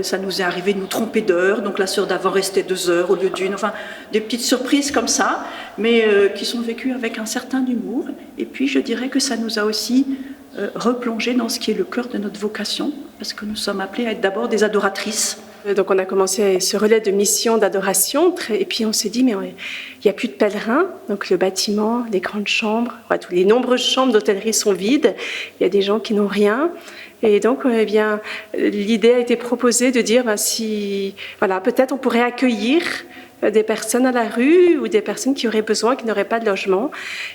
Speaker 13: Ça nous est arrivé de nous tromper d'heure, donc la sœur d'avant restait 2 heures au lieu d'1, enfin des petites surprises comme ça, mais qui sont vécues avec un certain humour. Et puis je dirais que ça nous a aussi replongé dans ce qui est le cœur de notre vocation, parce que nous sommes appelés à être d'abord des adoratrices.
Speaker 12: Donc on a commencé ce relais de mission d'adoration, et puis on s'est dit, mais il n'y a plus de pèlerins, donc le bâtiment, les grandes chambres, toutes les nombreuses chambres d'hôtellerie sont vides, il y a des gens qui n'ont rien. Et donc, l'idée a été proposée de dire, peut-être on pourrait accueillir des personnes à la rue ou des personnes qui auraient besoin, qui n'auraient pas de logement.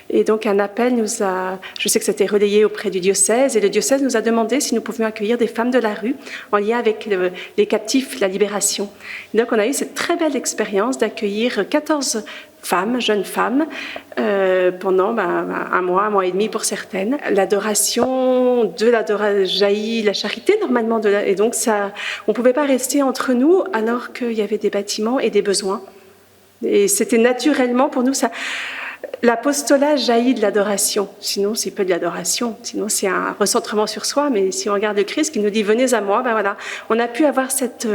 Speaker 12: Et donc, un appel je sais que c'était relayé auprès du diocèse, et le diocèse nous a demandé si nous pouvions accueillir des femmes de la rue en lien avec les captifs, la libération. Et donc, on a eu cette très belle expérience d'accueillir 14 femmes, jeunes femmes, pendant un mois et demi pour certaines. L'adoration jaillit la charité normalement, et donc on ne pouvait pas rester entre nous alors qu'il y avait des bâtiments et des besoins. Et c'était naturellement pour nous ça. L'apostolat jaillit de l'adoration, sinon c'est pas de l'adoration, sinon c'est un recentrement sur soi, mais si on regarde le Christ qui nous dit « venez à moi », on a pu avoir cette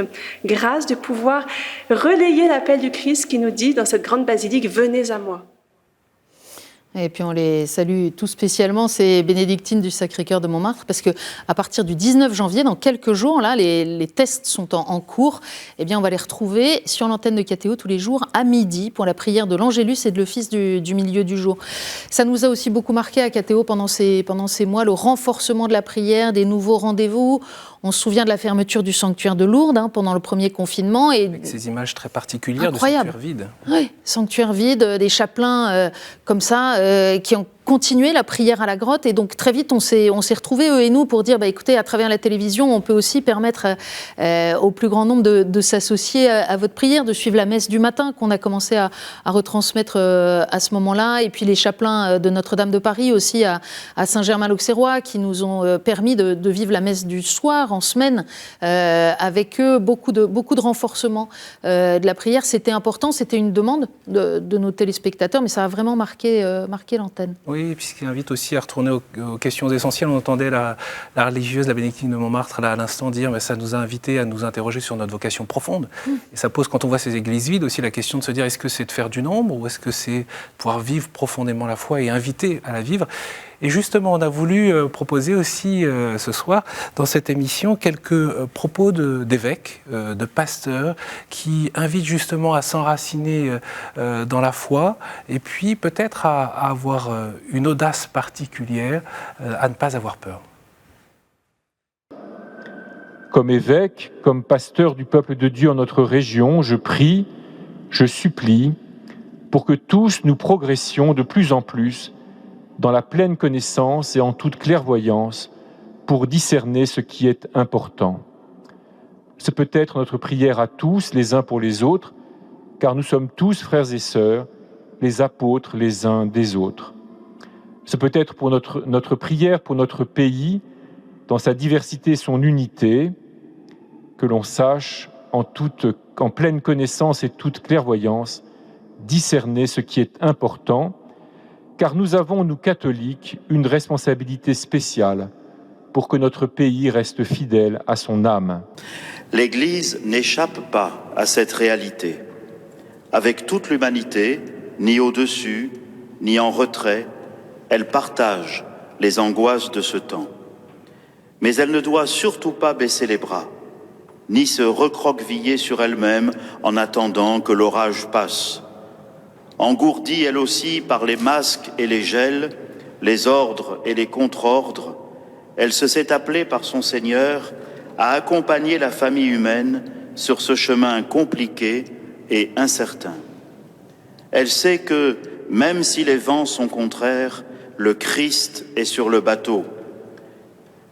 Speaker 12: grâce de pouvoir relayer l'appel du Christ qui nous dit dans cette grande basilique « venez à moi ».
Speaker 1: Et puis on les salue tout spécialement, ces bénédictines du Sacré-Cœur de Montmartre, parce qu'à partir du 19 janvier, dans quelques jours, là, les tests sont en cours, eh bien on va les retrouver sur l'antenne de KTO tous les jours à midi pour la prière de l'Angélus et de l'Office du milieu du jour. Ça nous a aussi beaucoup marqué à KTO pendant ces mois, le renforcement de la prière, des nouveaux rendez-vous. On se souvient de la fermeture du sanctuaire de Lourdes pendant le premier confinement.
Speaker 2: Avec ces images très particulières
Speaker 1: incroyable.
Speaker 2: De sanctuaire vide.
Speaker 1: Oui, sanctuaire vide, des chapelains comme ça, qui ont continuer la prière à la grotte. Et donc très vite, on s'est retrouvés, eux et nous, pour dire, écoutez, à travers la télévision, on peut aussi permettre au plus grand nombre de s'associer à votre prière, de suivre la messe du matin qu'on a commencé à retransmettre à ce moment-là. Et puis les chapelains de Notre-Dame de Paris aussi à Saint-Germain-l'Auxerrois qui nous ont permis de vivre la messe du soir en semaine avec eux, beaucoup de renforcement de la prière. C'était important, c'était une demande de nos téléspectateurs, mais ça a vraiment marqué l'antenne.
Speaker 2: Oui, puisqu'il invite aussi à retourner aux questions essentielles. On entendait la religieuse, la bénédictine de Montmartre, là à l'instant dire, mais ça nous a invités à nous interroger sur notre vocation profonde. Et ça pose, quand on voit ces églises vides, aussi la question de se dire, est-ce que c'est de faire du nombre ou est-ce que c'est pouvoir vivre profondément la foi et inviter à la vivre? Et justement, on a voulu proposer aussi ce soir, dans cette émission, quelques propos d'évêques, de pasteurs, qui invitent justement à s'enraciner dans la foi, et puis peut-être à avoir une audace particulière, à ne pas avoir peur.
Speaker 14: Comme évêque, comme pasteur du peuple de Dieu en notre région, je prie, je supplie, pour que tous nous progressions de plus en plus dans la pleine connaissance et en toute clairvoyance pour discerner ce qui est important. C'est peut-être notre prière à tous, les uns pour les autres, car nous sommes tous frères et sœurs, les apôtres les uns des autres. C'est peut-être pour notre prière pour notre pays, dans sa diversité et son unité, que l'on sache, en pleine connaissance et toute clairvoyance, discerner ce qui est important, car nous avons, nous catholiques, une responsabilité spéciale pour que notre pays reste fidèle à son âme.
Speaker 15: L'Église n'échappe pas à cette réalité. Avec toute l'humanité, ni au-dessus, ni en retrait, elle partage les angoisses de ce temps. Mais elle ne doit surtout pas baisser les bras, ni se recroqueviller sur elle-même en attendant que l'orage passe. Engourdie elle aussi par les masques et les gels, les ordres et les contre-ordres, elle se sait appelée par son Seigneur à accompagner la famille humaine sur ce chemin compliqué et incertain. Elle sait que, même si les vents sont contraires, le Christ est sur le bateau.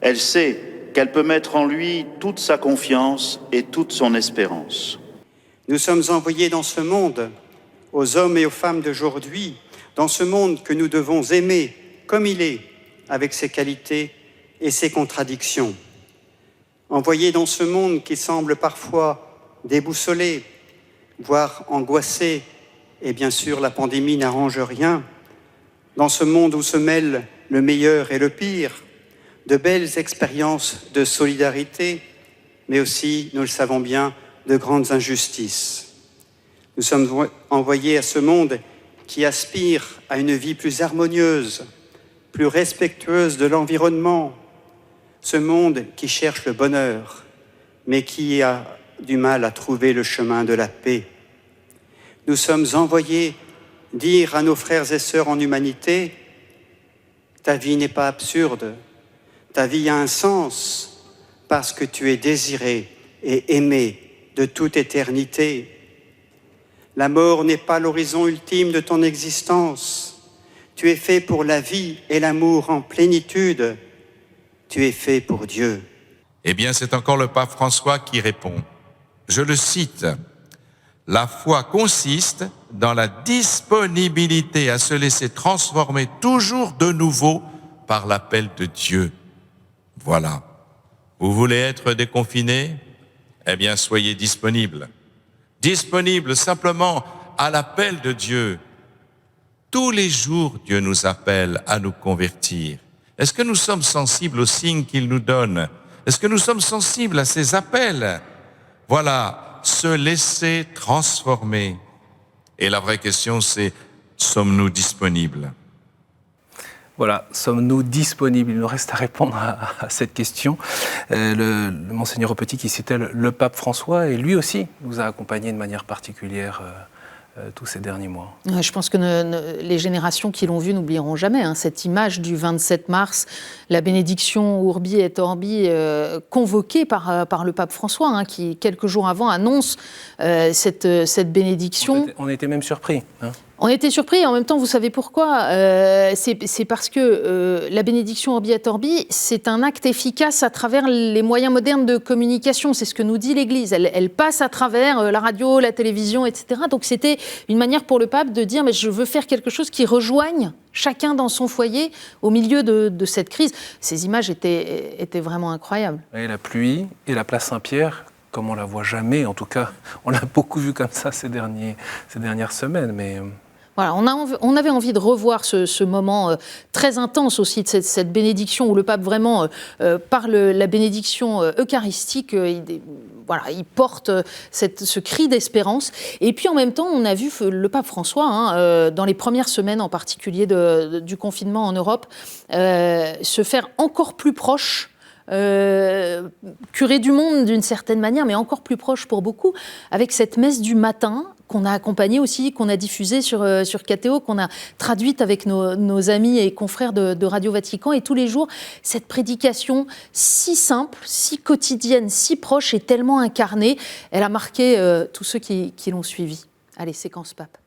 Speaker 15: Elle sait qu'elle peut mettre en lui toute sa confiance et toute son espérance.
Speaker 16: Nous sommes envoyés dans ce monde, aux hommes et aux femmes d'aujourd'hui, dans ce monde que nous devons aimer comme il est, avec ses qualités et ses contradictions. Envoyés dans ce monde qui semble parfois déboussolé, voire angoissé, et bien sûr la pandémie n'arrange rien, dans ce monde où se mêlent le meilleur et le pire, de belles expériences de solidarité, mais aussi, nous le savons bien, de grandes injustices. Nous sommes envoyés à ce monde qui aspire à une vie plus harmonieuse, plus respectueuse de l'environnement, ce monde qui cherche le bonheur, mais qui a du mal à trouver le chemin de la paix. Nous sommes envoyés dire à nos frères et sœurs en humanité, ta vie n'est pas absurde, ta vie a un sens parce que tu es désiré et aimé de toute éternité. La mort n'est pas l'horizon ultime de ton existence. Tu es fait pour la vie et l'amour en plénitude. Tu es fait pour Dieu.
Speaker 17: Eh bien, c'est encore le pape François qui répond. Je le cite. La foi consiste dans la disponibilité à se laisser transformer toujours de nouveau par l'appel de Dieu. Voilà. Vous voulez être déconfiné? Eh bien, soyez disponible. Disponible simplement à l'appel de Dieu. Tous les jours, Dieu nous appelle à nous convertir. Est-ce que nous sommes sensibles aux signes qu'il nous donne? Est-ce que nous sommes sensibles à ses appels? Voilà, se laisser transformer. Et la vraie question, c'est, sommes-nous disponibles?
Speaker 2: Voilà, sommes-nous disponibles? Il nous reste à répondre à cette question. Le Monseigneur Aupetit qui citait le pape François, et lui aussi nous a accompagnés de manière particulière tous ces derniers mois.
Speaker 1: Je pense que les générations qui l'ont vu n'oublieront jamais cette image du 27 mars, la bénédiction Urbi et Orbi convoquée par le pape François, qui quelques jours avant annonce cette bénédiction.
Speaker 2: On était même surpris.
Speaker 1: On était surpris, et en même temps, vous savez pourquoi c'est parce que la bénédiction Orbi et Orbi, c'est un acte efficace à travers les moyens modernes de communication. C'est ce que nous dit l'Église. Elle passe à travers la radio, la télévision, etc. Donc c'était une manière pour le pape de dire « mais je veux faire quelque chose qui rejoigne chacun dans son foyer au milieu de cette crise ». Ces images étaient vraiment incroyables.
Speaker 2: Et la pluie et la place Saint-Pierre, comme on ne la voit jamais, en tout cas, on l'a beaucoup vu comme ça ces dernières semaines, mais...
Speaker 1: Voilà, on avait envie de revoir ce moment très intense aussi de cette bénédiction où le pape vraiment, par la bénédiction eucharistique, il porte ce cri d'espérance. Et puis en même temps, on a vu le pape François, dans les premières semaines en particulier du confinement en Europe, se faire encore plus proche. Curé du monde d'une certaine manière, mais encore plus proche pour beaucoup, avec cette messe du matin qu'on a accompagnée aussi, qu'on a diffusée sur KTO, qu'on a traduite avec nos amis et confrères de Radio Vatican. Et tous les jours, cette prédication si simple, si quotidienne, si proche et tellement incarnée, elle a marqué tous ceux qui l'ont suivie. Allez, séquence pape.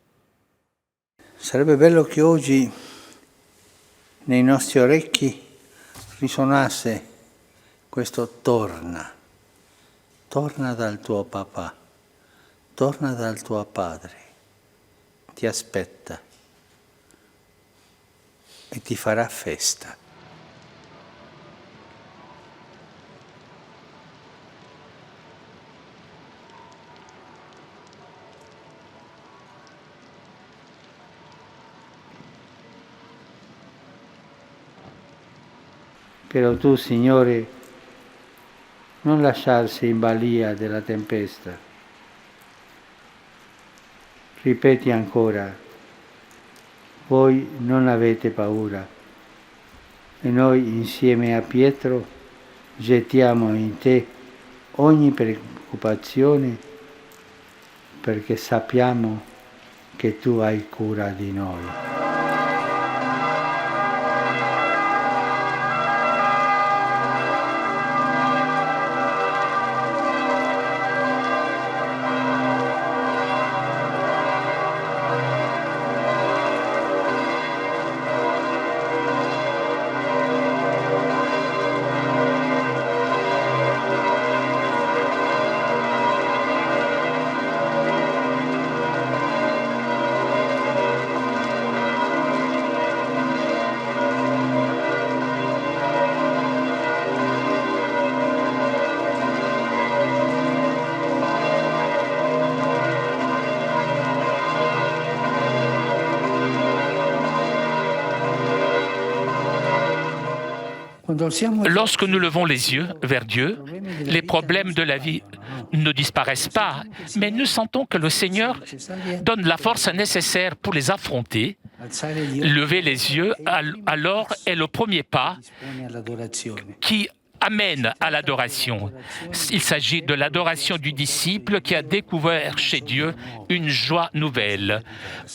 Speaker 4: Sarebbe bello che oggi nei nostri orecchi risuonasse questo torna dal tuo papà, torna dal tuo padre, ti aspetta e ti farà festa. Però tu, Signore, non lasciarsi in balia della tempesta. Ripeti ancora, voi non avete paura. E noi insieme a Pietro gettiamo in te ogni preoccupazione perché sappiamo che tu hai cura di noi.
Speaker 5: Lorsque nous levons les yeux vers Dieu, les problèmes de la vie ne disparaissent pas, mais nous sentons que le Seigneur donne la force nécessaire pour les affronter. Lever les yeux, alors, est le premier pas qui amène à l'adoration. Il s'agit de l'adoration du disciple qui a découvert chez Dieu une joie nouvelle,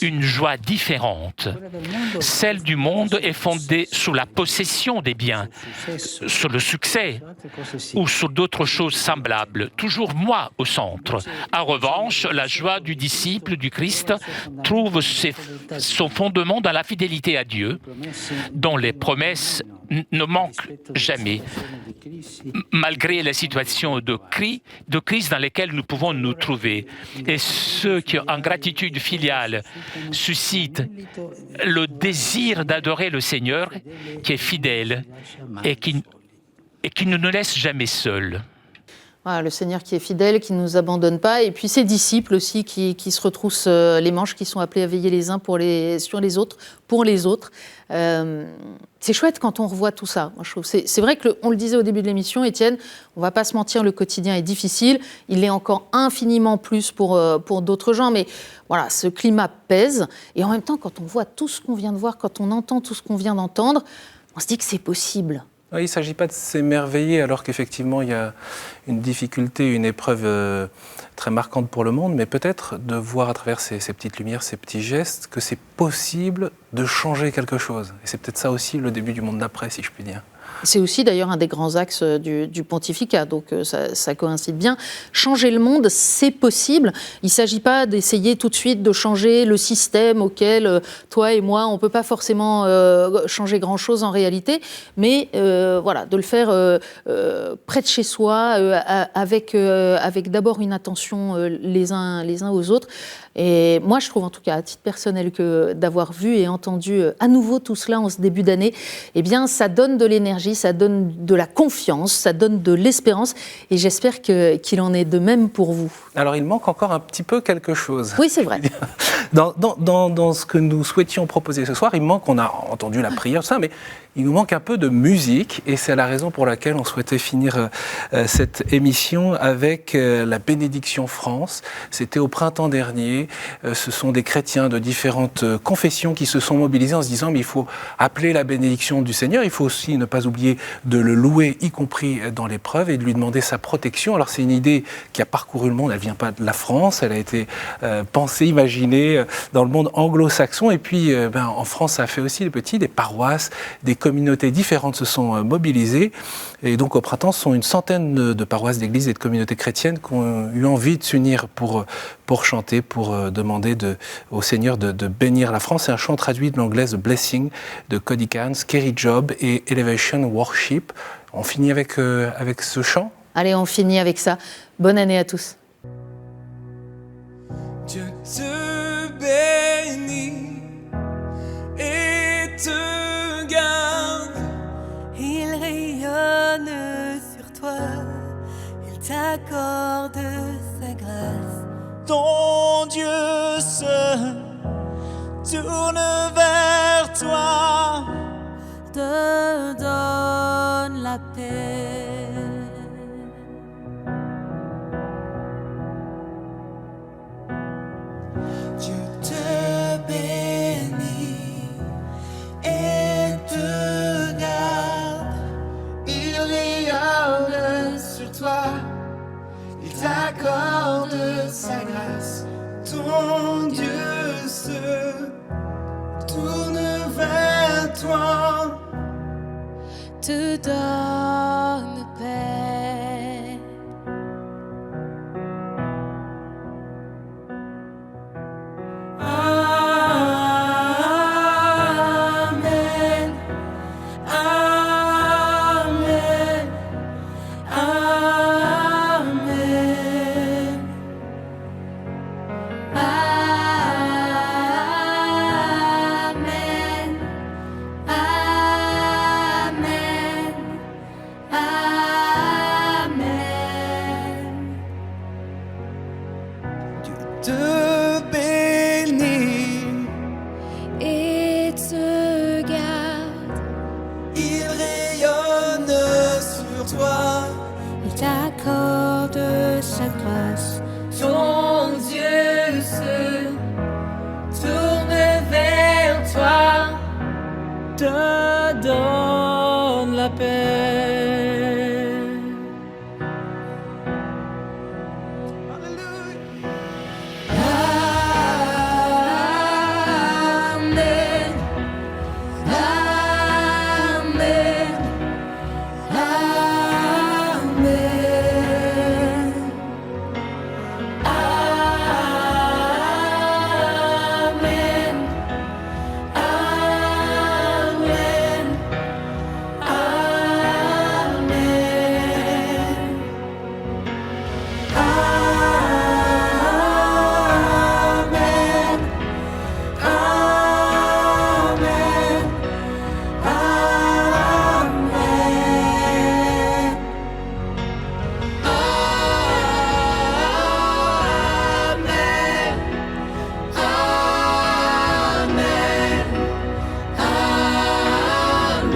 Speaker 5: une joie différente. Celle du monde est fondée sur la possession des biens, sur le succès ou sur d'autres choses semblables. Toujours moi au centre. En revanche, la joie du disciple du Christ trouve son fondement dans la fidélité à Dieu, dont les promesses ne manquent jamais, malgré les situations de crise dans lesquelles nous pouvons nous trouver. Et ceux qui, en gratitude filiale, suscitent le désir d'adorer le Seigneur, qui est fidèle et qui ne nous laisse jamais seuls.
Speaker 1: Voilà, le Seigneur qui est fidèle, qui ne nous abandonne pas, et puis ses disciples aussi qui se retroussent les manches, qui sont appelés à veiller les uns sur les autres, pour les autres. C'est chouette quand on revoit tout ça. Moi, je trouve. C'est vrai qu'on le disait au début de l'émission, Étienne, on ne va pas se mentir, le quotidien est difficile, il l'est encore infiniment plus pour d'autres gens, mais voilà, ce climat pèse, et en même temps, quand on voit tout ce qu'on vient de voir, quand on entend tout ce qu'on vient d'entendre, on se dit que c'est possible.
Speaker 2: Oui, il ne s'agit pas de s'émerveiller alors qu'effectivement il y a une difficulté, une épreuve très marquante pour le monde, mais peut-être de voir à travers ces petites lumières, ces petits gestes, que c'est possible de changer quelque chose. Et c'est peut-être ça aussi le début du monde d'après, si je puis dire.
Speaker 1: C'est aussi d'ailleurs un des grands axes du pontificat, donc ça coïncide bien. Changer le monde, c'est possible. Il ne s'agit pas d'essayer tout de suite de changer le système auquel toi et moi, on ne peut pas forcément changer grand-chose en réalité, mais voilà, de le faire près de chez soi, avec d'abord une attention les uns aux autres. Et moi, je trouve en tout cas, à titre personnel, que d'avoir vu et entendu à nouveau tout cela en ce début d'année, eh bien, ça donne de l'énergie, ça donne de la confiance, ça donne de l'espérance. Et j'espère qu'il en est de même pour vous.
Speaker 2: Alors, il manque encore un petit peu quelque chose.
Speaker 1: Oui, c'est vrai.
Speaker 2: Dans ce que nous souhaitions proposer ce soir, il manque, on a entendu la prière, tout ça, mais il nous manque un peu de musique, et c'est la raison pour laquelle on souhaitait finir cette émission avec la bénédiction France. C'était au printemps dernier. Ce sont des chrétiens de différentes confessions qui se sont mobilisés en se disant mais il faut appeler la bénédiction du Seigneur, il faut aussi ne pas oublier de le louer, y compris dans l'épreuve, et de lui demander sa protection. Alors c'est une idée qui a parcouru le monde, elle ne vient pas de la France, elle a été pensée, imaginée dans le monde anglo-saxon, et puis en France ça a fait aussi des paroisses, des communautés différentes se sont mobilisées, et donc au printemps ce sont une centaine de paroisses, d'églises et de communautés chrétiennes qui ont eu envie de s'unir pour chanter, pour demander au Seigneur de bénir la France. C'est un chant traduit de l'anglais The Blessing de Cody Carnes, Kerry Job et Elevation Worship. On finit avec ce chant.
Speaker 1: Allez, on finit avec ça. Bonne année à tous.
Speaker 7: Dieu te bénit et te garde.
Speaker 8: Il rayonne sur toi, il t'accorde sa grâce.
Speaker 7: Ton Dieu se tourne vers toi,
Speaker 8: te donne la paix.
Speaker 7: Dieu te bénit et te garde. Il rayonne sur toi, il t'accorde sa grâce. Ton Dieu se tourne vers toi,
Speaker 8: te donne paix. Amen. Amen. Amen. Amen. Amen.
Speaker 7: Dieu te bénit
Speaker 8: Et te garde,
Speaker 7: il rayonne sur toi,
Speaker 8: il t'accorde sa grâce. Ton Dieu se tourne vers toi,
Speaker 7: te donne la paix.
Speaker 8: Amen. Amen. Amen. Amen. Amen.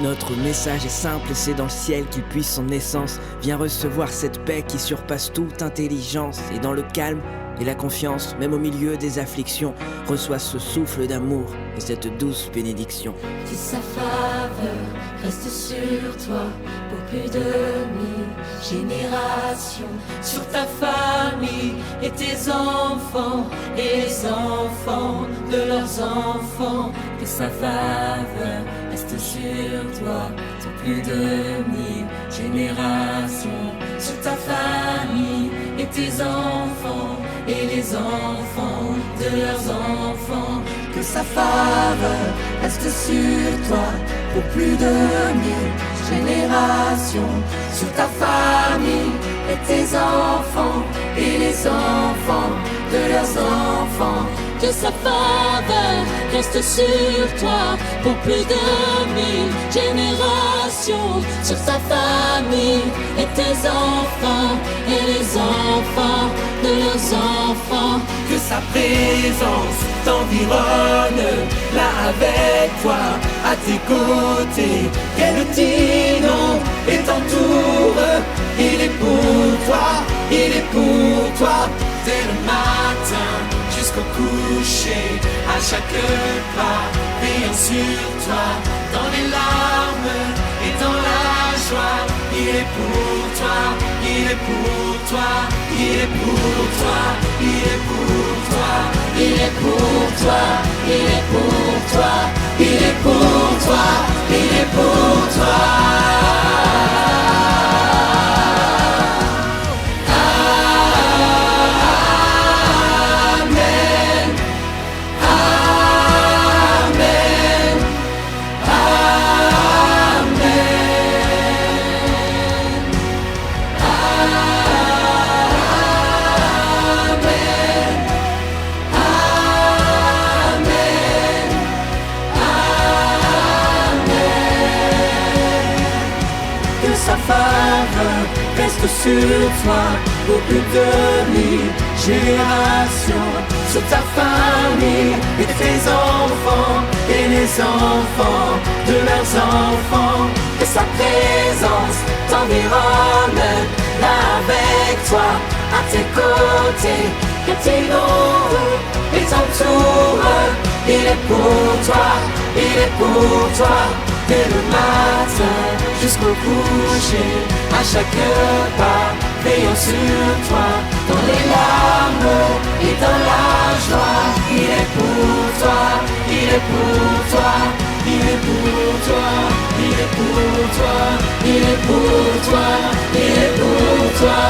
Speaker 18: Notre message est simple, c'est dans le ciel qu'il puise son essence. Viens recevoir cette paix qui surpasse toute intelligence. Et dans le calme Et la confiance, même au milieu des afflictions, reçoit ce souffle d'amour et cette douce bénédiction.
Speaker 8: Que sa faveur reste sur toi pour plus de 1000 générations, sur ta famille et tes enfants et les enfants de leurs enfants. Que sa faveur reste sur toi pour plus de 1000 générations, sur ta famille et tes enfants et les enfants de leurs enfants. Que sa faveur reste sur toi pour plus de 1000 générations, sur ta famille et tes enfants et les enfants de leurs enfants. Que sa faveur reste sur toi pour plus de 1000 générations, sur ta famille et tes enfants et les enfants de leurs enfants. Que sa présence t'environne, là avec toi, à tes côtés, qu'elle t'inonde et t'entoure. Il est pour toi, il est pour toi, dès le matin jusqu'au coucher, à chaque pas, veillant sur toi, dans les larmes et dans la joie. Il est pour toi, il est pour toi, il est pour toi, il est pour toi, il est pour toi, il est pour toi, il est pour toi, il est pour toi. Reste sur toi pour plus de 1000 générations, sur ta famille et tes enfants et les enfants de leurs enfants. Que sa présence t'environne, là avec toi, à tes côtés, qu'elle t'inonde et t'entoure. Il est pour toi, il est pour toi, dès le matin jusqu'au coucher, à chaque pas, veillant sur toi, dans les larmes et dans la joie. Il est pour toi, il est pour toi, il est pour toi, il est pour toi, il est pour toi, il est pour toi.